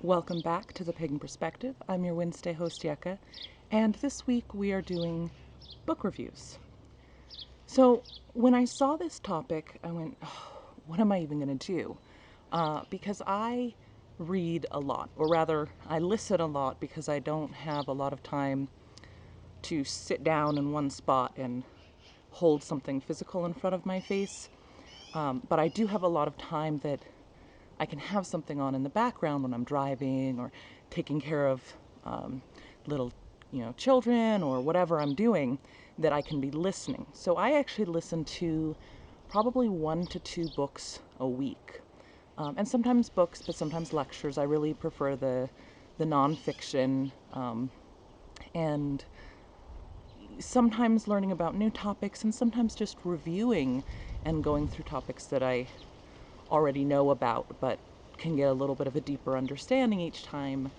Welcome back to the Pagan Perspective. I'm your Wednesday host, Yeka, and this week we are doing book reviews. So when I saw this topic, I went, what am I even going to do? Because I read a lot, or rather, I listen a lot because I don't have a lot of time to sit down in one spot and hold something physical in front of my face. But I do have a lot of time that I can have something on in the background when I'm driving or taking care of little, children or whatever I'm doing, that I can be listening. So I actually listen to probably 1 to 2 books a week, and sometimes books, but sometimes lectures. I really prefer the nonfiction, and sometimes learning about new topics, and sometimes just reviewing and going through topics that I already know about, but can get a little bit of a deeper understanding each time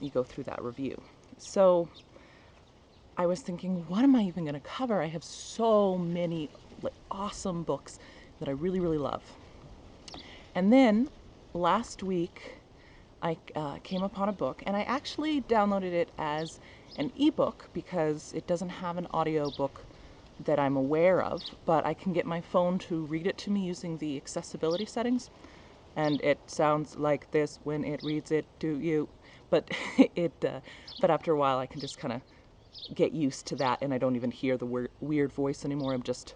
you go through that review. So I was thinking, what am I even going to cover? I have so many awesome books that I really, really love. And then last week I came upon a book, and I actually downloaded it as an ebook because it doesn't have an audio book that I'm aware of, but I can get my phone to read it to me using the accessibility settings, and it sounds like this when it reads it to you, but but after a while I can just kind of get used to that, and I don't even hear the weird voice anymore. I'm just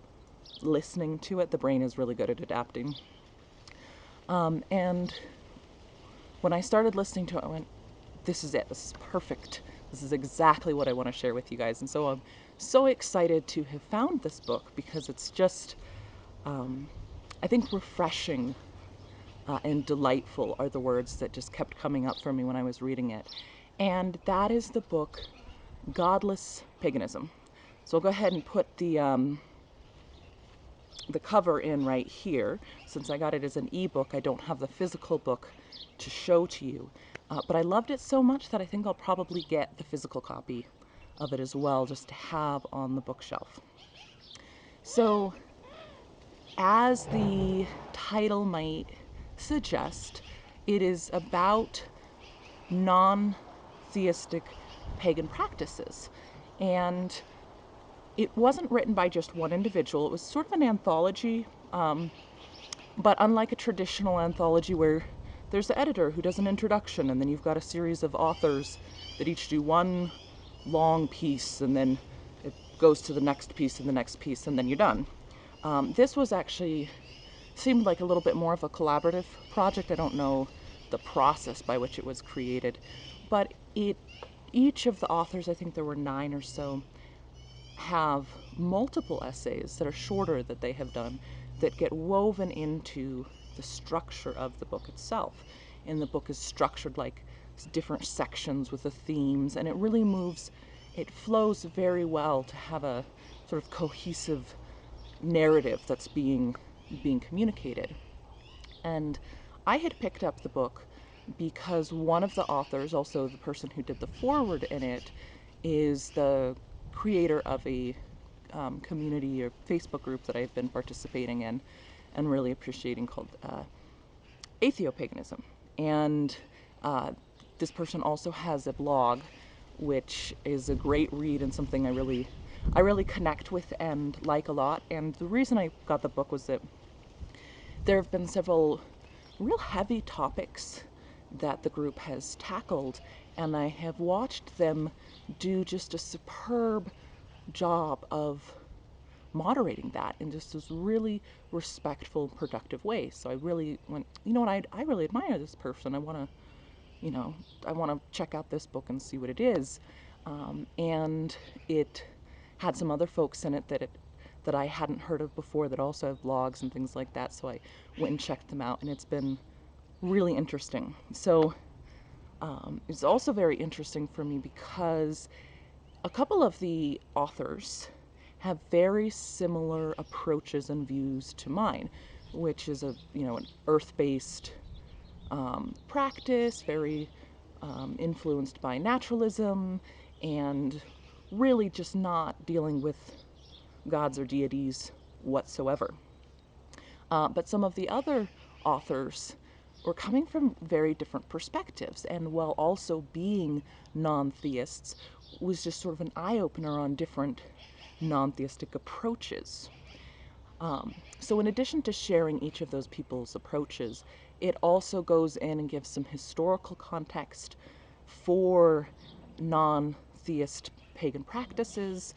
listening to it. The brain is really good at adapting. And when I started listening to it, I went, this is it. This is perfect. This is exactly what I want to share with you guys. And so I'm so excited to have found this book because it's just, I think, refreshing and delightful are the words that just kept coming up for me when I was reading it. And that is the book Godless Paganism. So I'll go ahead and put the cover in right here. Since I got it as an ebook, I don't have the physical book to show to you. But I loved it so much that I think I'll probably get the physical copy of it as well, just to have on the bookshelf. So, as the title might suggest, it is about non-theistic pagan practices. And it wasn't written by just one individual. It was sort of an anthology, but unlike a traditional anthology where there's the editor who does an introduction, and then you've got a series of authors that each do one long piece, and then it goes to the next piece and the next piece, and then you're done. This was actually, seemed like a little bit more of a collaborative project. I don't know the process by which it was created, but each of the authors, I think there were 9 or so, have multiple essays that are shorter that they have done that get woven into the structure of the book itself. And the book is structured like different sections with the themes, and it really moves, it flows very well to have a sort of cohesive narrative that's being communicated. And I had picked up the book because one of the authors, also the person who did the foreword in it, is the creator of a community or Facebook group that I've been participating in and really appreciating, called Atheopaganism. And this person also has a blog, which is a great read and something I really connect with and like a lot. And the reason I got the book was that there have been several real heavy topics that the group has tackled, and I have watched them do just a superb job of moderating that in just this really respectful, productive way. So I really went, you know what, I really admire this person. I want to check out this book and see what it is. And it had some other folks in it that I hadn't heard of before that also have blogs and things like that. So I went and checked them out, and it's been really interesting. So it's also very interesting for me because a couple of the authors have very similar approaches and views to mine, which is an earth-based practice, very influenced by naturalism, and really just not dealing with gods or deities whatsoever. But some of the other authors were coming from very different perspectives, and while also being non-theists, was just sort of an eye-opener on different non-theistic approaches. So in addition to sharing each of those people's approaches, it also goes in and gives some historical context for non-theist pagan practices,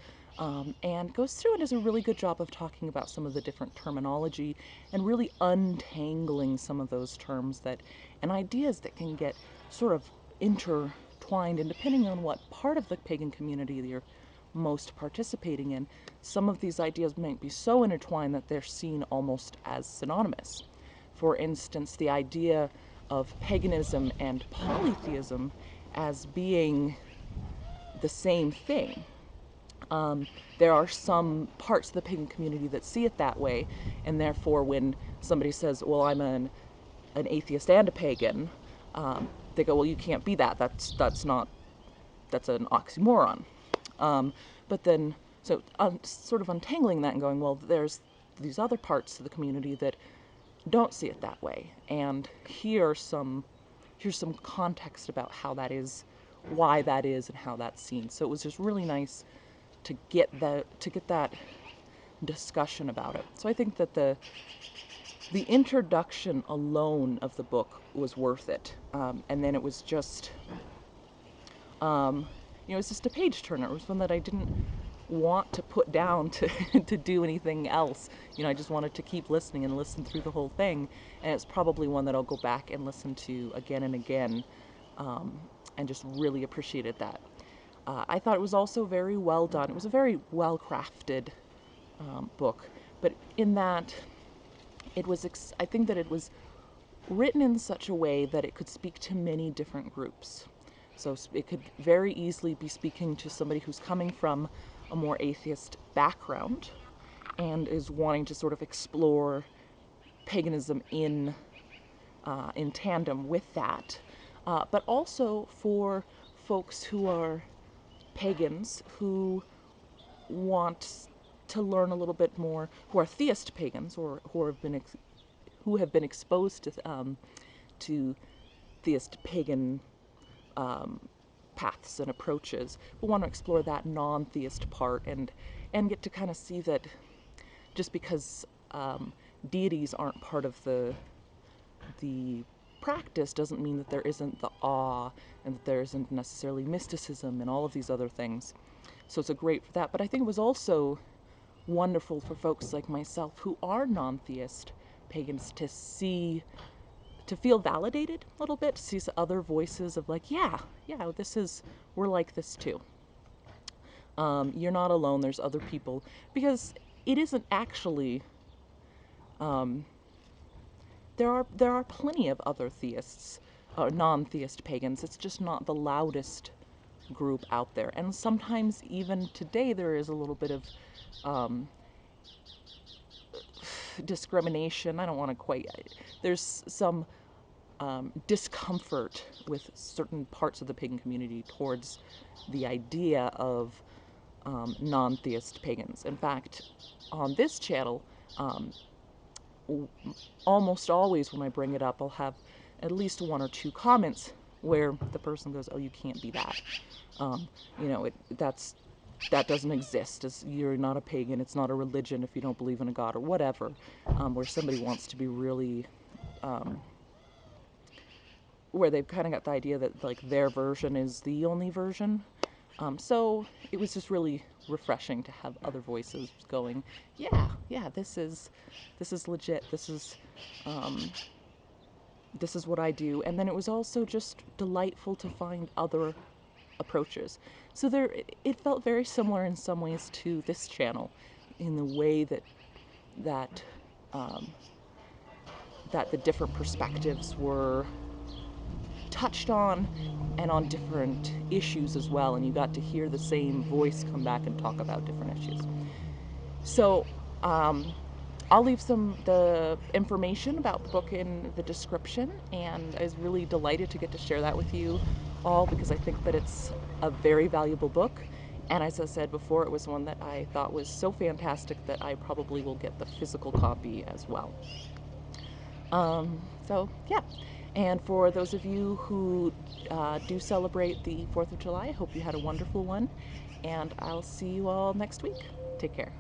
and goes through and does a really good job of talking about some of the different terminology and really untangling some of those terms that and ideas that can get sort of intertwined, and depending on what part of the pagan community you're most participating in, some of these ideas might be so intertwined that they're seen almost as synonymous. For instance, the idea of paganism and polytheism as being the same thing. There are some parts of the pagan community that see it that way, and therefore when somebody says, well, I'm an atheist and a pagan, they go, well, you can't be that. That's an oxymoron. But then, so sort of untangling that and going, well, there's these other parts of the community that don't see it that way, and here's some context about how that is, why that is, and how that's seen. So it was just really nice to get that discussion about it. So I think that the introduction alone of the book was worth it, and then it was just it was just a page turner. It was one that I didn't want to put down to to do anything else. I just wanted to keep listening and listen through the whole thing, and it's probably one that I'll go back and listen to again and again, and just really appreciated that. I thought it was also very well done. It was a very well crafted book, but in that it was I think that it was written in such a way that it could speak to many different groups. So it could very easily be speaking to somebody who's coming from a more atheist background and is wanting to sort of explore paganism in tandem with that, but also for folks who are pagans who want to learn a little bit more, who are theist pagans or who have been exposed to theist pagan paths and approaches. We want to explore that non-theist part and get to kind of see that just because deities aren't part of the practice doesn't mean that there isn't the awe and that there isn't necessarily mysticism and all of these other things. So it's a great for that. But I think it was also wonderful for folks like myself who are non-theist pagans to feel validated a little bit, to see other voices of like, yeah, we're like this too. You're not alone, there's other people. Because it isn't actually, there are plenty of other theists, non-theist pagans. It's just not the loudest group out there. And sometimes even today there is a little bit of discrimination. I don't want to quite, there's some discomfort with certain parts of the pagan community towards the idea of non-theist pagans. In fact, on this channel, almost always when I bring it up, I'll have at least one or two comments where the person goes, "Oh, you can't be that. That doesn't exist. You're not a pagan. It's not a religion if you don't believe in a god," or whatever. Where somebody wants to be really, where they've kind of got the idea that like their version is the only version. So it was just really refreshing to have other voices going, yeah, this is legit. This is what I do. And then it was also just delightful to find other approaches. So it felt very similar in some ways to this channel, in the way that the different perspectives were touched on, and on different issues as well, and you got to hear the same voice come back and talk about different issues. So I'll leave the information about the book in the description, and I was really delighted to get to share that with you all, because I think that it's a very valuable book, and as I said before, it was one that I thought was so fantastic that I probably will get the physical copy as well. So yeah, And for those of you who do celebrate the 4th of July, I hope you had a wonderful one. And I'll see you all next week. Take care.